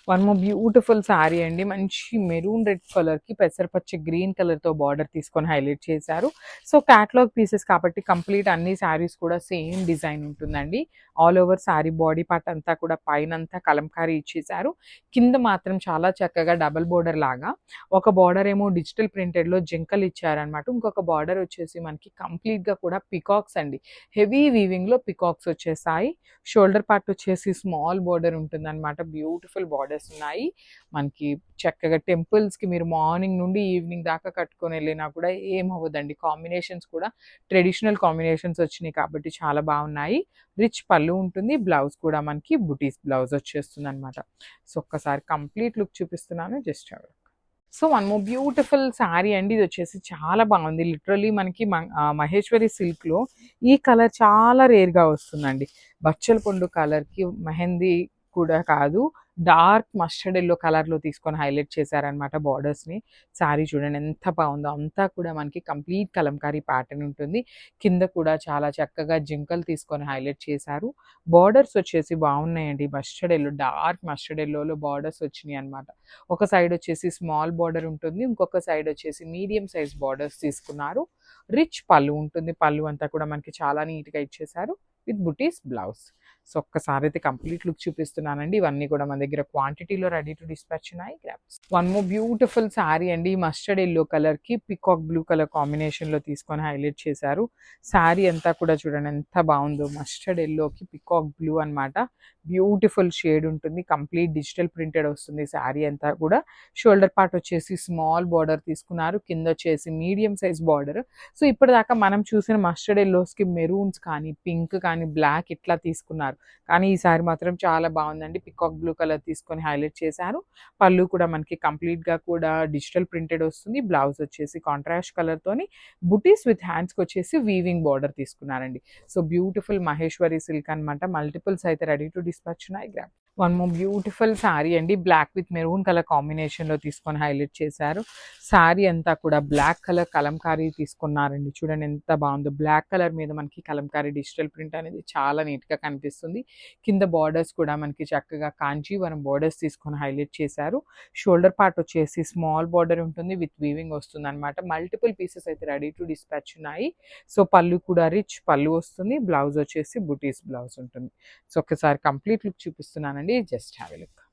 One more beautiful sari అండి. మంచి maroon red కలర్‌కి పెసరపచ్చ గ్రీన్ కలర్‌తో బార్డర్ తీసుకొని హైలైట్ చేశారు. సో, క్యాటలాగ్ పీసెస్ కాబట్టి కంప్లీట్ అన్ని శారీస్ కూడా సేమ్ డిజైన్ ఉంటుందండి. All over sari body part అంతా కూడా పైనంతా కలంకారీ ఇచ్చేశారు. కింద మాత్రం చాలా చక్కగా డబుల్ బోర్డర్ లాగా ఒక బార్డర్ ఏమో డిజిటల్ ప్రింటెడ్‌లో జింకలు ఇచ్చారనమాట. ఇంకొక బార్డర్ వచ్చేసి మనకి కంప్లీట్‌గా కూడా పికాక్స్ అండి. హెవీ వీవింగ్‌లో పికాక్స్ వచ్చేసాయి. షోల్డర్ పార్ట్ వచ్చేసి స్మాల్ బోర్డర్ ఉంటుందనమాట. బ్యూటిఫుల్ బార్డర్స్ ఉన్నాయి. మనకి చక్కగా టెంపుల్స్‌కి మీరు మార్నింగ్ నుండి ఈవినింగ్ దాకా కట్టుకొని వెళ్ళినా కూడా ఏమవ్వదండి. కాంబినేషన్స్ కూడా ట్రెడిషనల్ కాంబినేషన్స్ వచ్చినాయి కాబట్టి చాలా బాగున్నాయి. రిచ్ పళ్ళు ఉంటుంది. బ్లౌజ్ కూడా మనకి బుటీస్ బ్లౌజ్ వచ్చేస్తుందనమాట. సో, ఒక్కసారి కంప్లీట్ లుక్ చూపిస్తున్నాను. Just so, one more beautiful sari అండి. ఇది వచ్చేసి చాలా బాగుంది. లిటరల్లీ మనకి మహేశ్వరి సిల్క్‌లో ఈ కలర్ చాలా రేర్‌గా వస్తుందండి. బచ్చల పండు కలర్‌కి మెహందీ కూడా కాదు. డార్క్ మస్టర్డ్ యెల్లో కలర్‌లో తీసుకొని హైలైట్ చేశారనమాట బార్డర్స్‌ని. శారీ చూడండి ఎంత బాగుందో. అంతా కూడా మనకి కంప్లీట్ కలంకారీ ప్యాటర్న్ ఉంటుంది. కింద కూడా చాలా చక్కగా జింకలు తీసుకొని హైలైట్ చేశారు. బార్డర్స్ వచ్చేసి బాగున్నాయండి. మస్టర్డ్ యెల్లో, డార్క్ మస్టర్డ్ యెల్లోలో బార్డర్స్ వచ్చినాయి అనమాట. ఒక సైడ్ వచ్చేసి స్మాల్ బార్డర్ ఉంటుంది. ఇంకొక సైడ్ వచ్చేసి మీడియం సైజ్ బార్డర్స్ తీసుకున్నారు. రిచ్ పళ్ళు ఉంటుంది. పళ్ళు అంతా కూడా మనకి చాలా నీట్‌గా ఇచ్చేశారు. With buttis blouse. సో, ఒక్కసారి అయితే కంప్లీట్ లుక్ చూపిస్తున్నానండి. ఇవన్నీ కూడా మన దగ్గర క్వాంటిటీలో రెడీ టు డిస్పాచ్ ఉన్నాయి. Grabs. One more beautiful sari అండి. మస్టర్డ్ యెల్లో కలర్‌కి పీకాక్ బ్లూ కలర్ కాంబినేషన్‌లో తీసుకొని హైలైట్ చేశారు. శారీ అంతా కూడా చూడండి ఎంత బాగుందో. మస్టర్డ్ యెల్లోకి పీకాక్ బ్లూ అనమాట. బ్యూటిఫుల్ షేడ్ ఉంటుంది. కంప్లీట్ డిజిటల్ ప్రింటెడ్ వస్తుంది శారీ అంతా కూడా. షోల్డర్ పార్ట్ వచ్చేసి స్మాల్ బార్డర్ తీసుకున్నారు. కింద వచ్చేసి మీడియం సైజ్ బార్డర్. సో, ఇప్పటిదాకా మనం చూసిన మస్టర్డ్ యెల్లోస్‌కి మెరూన్స్ కానీ, పింక్ కానీ, బ్లాక్ ఇట్లా తీసుకున్నారు. కానీ ఈసారి మాత్రం చాలా బాగుందండి. పీకాక్ బ్లూ కలర్ తీసుకొని హైలైట్ చేశారు. పళ్ళు కూడా మనకి కంప్లీట్‌గా కూడా డిజిటల్ ప్రింటెడ్ వస్తుంది. బ్లౌజ్ వచ్చేసి కాంట్రాస్ట్ కలర్‌తోని బుటీస్ విత్ హ్యాండ్స్‌కి వచ్చేసి వీవింగ్ బార్డర్ తీసుకున్నారండి. సో, బ్యూటిఫుల్ మహేశ్వరి సిల్క్ అనమాట. మల్టిపుల్స్ అయితే రెడీ టు డిస్పాచ్ ఉన్నాయి. Grab. One more beautiful sari అండి. బ్లాక్ విత్ మెరూన్ కలర్ కాంబినేషన్‌లో తీసుకొని హైలైట్ చేశారు. శారీ అంతా కూడా బ్లాక్ కలర్ కలంకారీ తీసుకున్నారండి. చూడండి ఎంత బాగుందో. బ్లాక్ కలర్ మీద మనకి కలంకారీ డిజిటల్ ప్రింట్ అనేది చాలా నీట్‌గా కనిపిస్తుంది. కింద బార్డర్స్ కూడా మనకి చక్కగా కాంచీవరం బార్డర్స్ తీసుకొని హైలైట్ చేశారు. షోల్డర్ పార్ట్ వచ్చేసి స్మాల్ బార్డర్ ఉంటుంది. విత్ వీవింగ్ వస్తుందనమాట. మల్టిపుల్ పీసెస్ అయితే రెడీ టు డిస్పాచ్ ఉన్నాయి. సో, పళ్ళు కూడా రిచ్ పళ్ళు వస్తుంది. బ్లౌజ్ వచ్చేసి బుటీస్ బ్లౌజ్ ఉంటుంది. సో, ఒకసారి కంప్లీట్ లుక్ చూపిస్తున్నానండి. Just have a look.